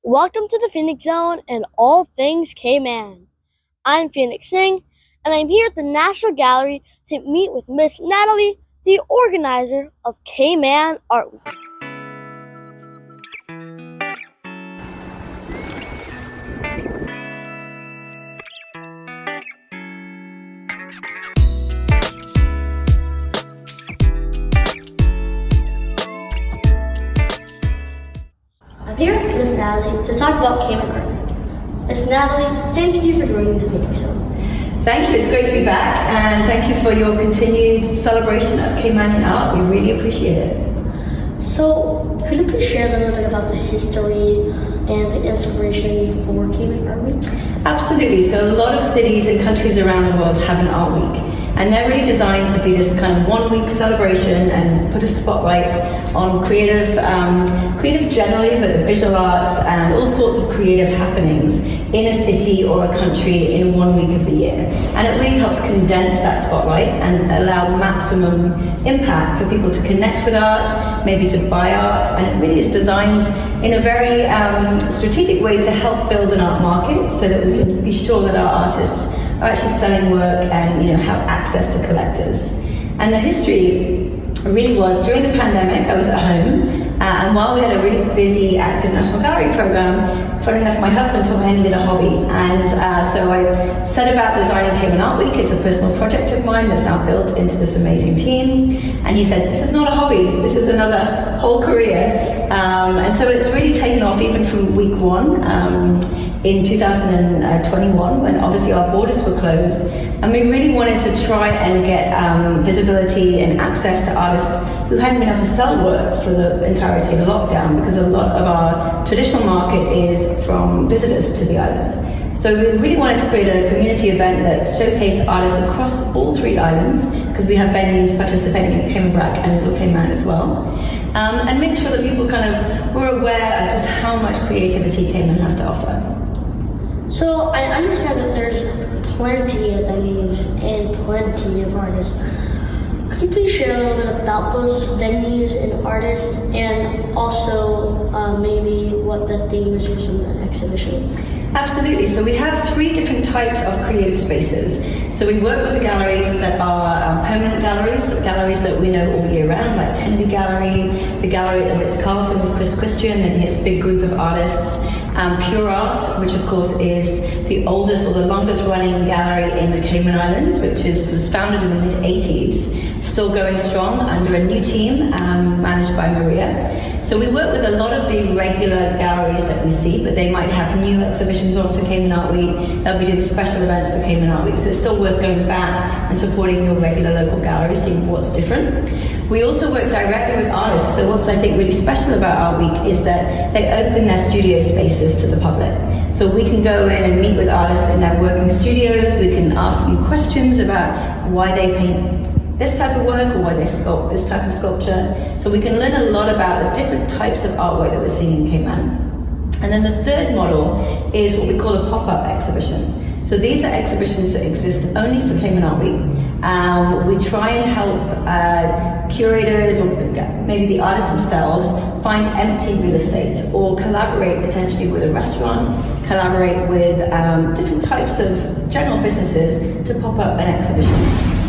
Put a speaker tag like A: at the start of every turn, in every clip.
A: Welcome to the Phoenix Zone and all things Cayman. I'm Phoenix Singh, and I'm here at the National Gallery to meet with Miss Natalie, the organizer of Cayman Art. I'm here with Miss Natalie to talk about Cayman Art. Miss Natalie, thank you for joining the Phoenix Zone.
B: Thank you, it's great to be back, and thank you for your continued celebration of Cayman Art. We really appreciate it.
A: So, could you please share a little bit about the history and the inspiration for Cayman Art Week?
B: Absolutely. So a lot of cities and countries around the world have an art week, and they're really designed to be this kind of 1 week celebration and put a spotlight on creatives generally, but the visual arts and all sorts of creative happenings in a city or a country in 1 week of the year. And it really helps condense that spotlight and allow maximum impact for people to connect with art, maybe to buy art, and it really is designed in a very strategic way to help build an art market so that we can be sure that our artists are actually selling work and have access to collectors. And the history really was during the pandemic. I was at home, and while we had a really busy active National Gallery program, funny enough, my husband told me I needed a hobby, and so I set about designing Cayman Art Week. It's a personal project of mine that's now built into this amazing team. And he said, "This is not a hobby. This is another whole career." And so it's really taken off even from week one. In 2021, when obviously our borders were closed, and we really wanted to try and get visibility and access to artists who hadn't been able to sell work for the entirety of the lockdown, because a lot of our traditional market is from visitors to the island. So we really wanted to create a community event that showcased artists across all 3 islands, because we have venues participating in Cayman Brac and Little Cayman as well, and make sure that people kind of were aware of just how much creativity Cayman has to offer.
A: So I understand that there's plenty of venues and plenty of artists. Could you please share a little bit about those venues and artists, and also maybe what the theme is for some of the exhibitions?
B: Absolutely. So we have 3 different types of creative spaces. So we work with the galleries that are permanent galleries that we know all year round, like Kennedy Gallery, the gallery at the Ritz-Carlton with Chris Christian and his big group of artists. Pure Art, which of course is the oldest or the longest running gallery in the Cayman Islands, which was founded in the mid-80s, still going strong under a new team managed by Maria. So we work with a lot of the regular galleries that we see, but they might have new exhibitions on for Cayman Art Week. They'll be doing special events for Cayman Art Week, so it's still worth going back and supporting your regular local gallery, seeing what's different. We also work directly with artists, so what's I think really special about Art Week is that they open their studio spaces to the public. So we can go in and meet with artists in their working studios, we can ask them questions about why they paint this type of work or why they sculpt this type of sculpture. So we can learn a lot about the different types of artwork that we're seeing in Cayman. And then the third model is what we call a pop-up exhibition. So these are exhibitions that exist only for Cayman Art Week. We try and help curators or maybe the artists themselves find empty real estate, or collaborate potentially with a restaurant, collaborate with different types of general businesses to pop up an exhibition.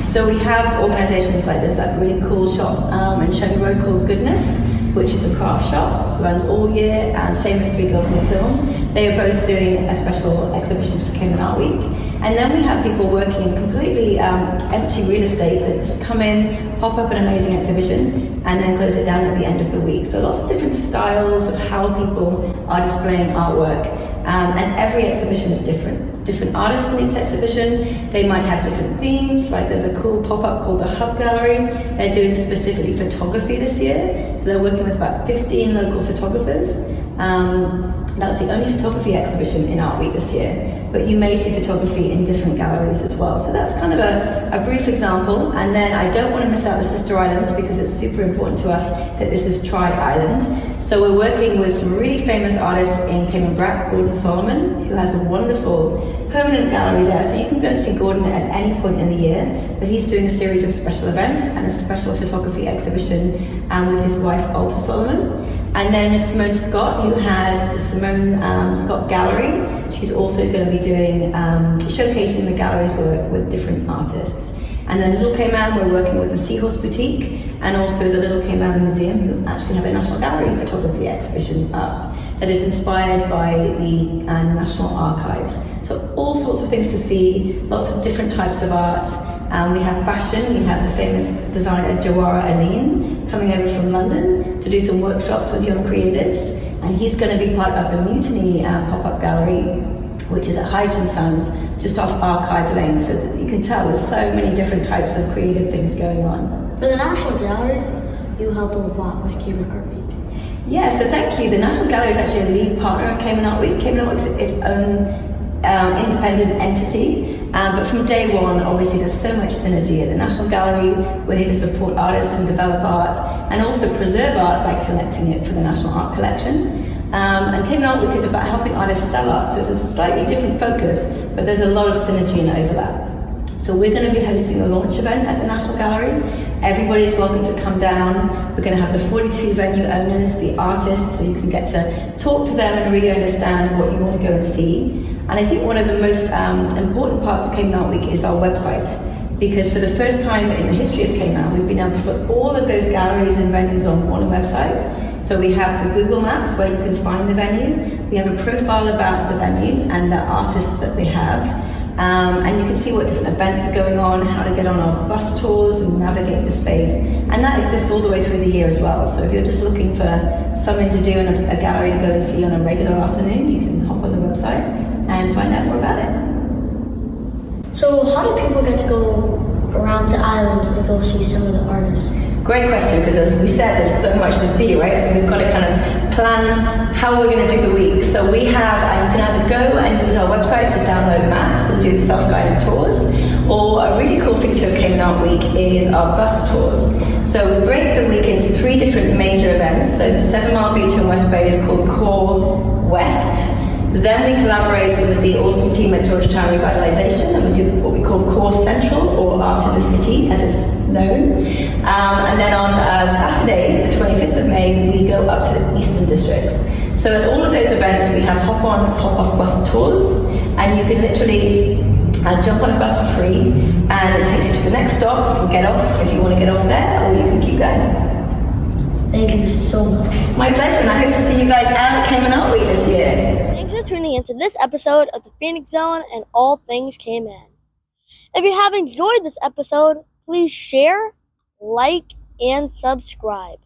B: So we have organizations like this, that really cool shop in Shady Road called Goodness, which is a craft shop, runs all year, and same as 3 Girls in the Film. They are both doing a special exhibitions for Cayman Art Week. And then we have people working in completely empty real estate that just come in, pop up an amazing exhibition, and then close it down at the end of the week. So lots of different styles of how people are displaying artwork, and every exhibition is different. Different artists in each exhibition, they might have different themes, like there's a cool pop-up called the Hub Gallery. They're doing specifically photography this year, so they're working with about 15 local photographers. That's the only photography exhibition in Art Week this year, but you may see photography in different galleries as well. So that's kind of a brief example, and then I don't want to miss out the sister islands, because it's super important to us that this is tri-island. So we're working with some really famous artists in Cayman Brac, Gordon Solomon, who has a wonderful permanent gallery there. So you can go see Gordon at any point in the year, but he's doing a series of special events and a special photography exhibition with his wife, Alta Solomon. And then Simone Scott, who has the Simone Scott Gallery. She's also going to be doing showcasing the gallery's work with different artists. And then Little Cayman, we're working with the Seahorse Boutique and also the Little Cayman Museum, who actually have a National Gallery photography exhibition up that is inspired by the National Archives. So all sorts of things to see, lots of different types of art. We have fashion, we have the famous designer Jawara Aline coming over from London to do some workshops with young creatives, and he's going to be part of the Mutiny pop-up gallery, which is at Hyde & Sons, just off Archive Lane, so that you can tell there's so many different types of creative things going on.
A: For the National Gallery, you help a lot with Cayman Art Week.
B: Yeah, so thank you. The National Gallery is actually a lead partner of Cayman Art Week. Cayman Art Week is its own independent entity, but from day one, obviously there's so much synergy at the National Gallery. We're here to support artists and develop art, and also preserve art by collecting it for the National Art Collection. And Cayman Art Week is about helping artists sell art, so it's a slightly different focus, but there's a lot of synergy and overlap. So we're going to be hosting a launch event at the National Gallery. Everybody's welcome to come down. We're going to have the 42 venue owners, the artists, so you can get to talk to them and really understand what you want to go and see. And I think one of the most important parts of Cayman Art Week is our website, because for the first time in the history of Cayman, we've been able to put all of those galleries and venues on one website. So we have the Google Maps where you can find the venue. We have a profile about the venue and the artists that they have. And you can see what different events are going on, how to get on our bus tours and navigate the space. And that exists all the way through the year as well. So if you're just looking for something to do and a gallery to go and see on a regular afternoon, you can hop on the website and find out more about it.
A: So how do people get to go around the island and go see some of the artists?
B: Great question, because as we said, there's so much to see, right? So we've got to kind of plan how we're going to do the week. So we have, you can either go and use our website to download maps and do self-guided tours, or a really cool feature of Cayman Art Week is our bus tours. So we break the week into 3 different major events. So 7 Mile Beach in West Bay is called Core West. Then we collaborate with the awesome team at Georgetown Revitalization, and we do what we call Core Central, or Art in the City, as it's known. And then on Saturday, the 25th of May, we go up to the Eastern Districts. So at all of those events, we have hop-on, hop-off bus tours, and you can literally jump on a bus for free, and it takes you to the next stop. You can get off if you want to get off there, or you can keep going.
A: Thank you so much.
B: My pleasure, and I hope to see you guys out at Cayman Art Week this year.
A: Thanks for tuning into this episode of the Phoenix Zone and all things Cayman. If you have enjoyed this episode, please share, like, and subscribe.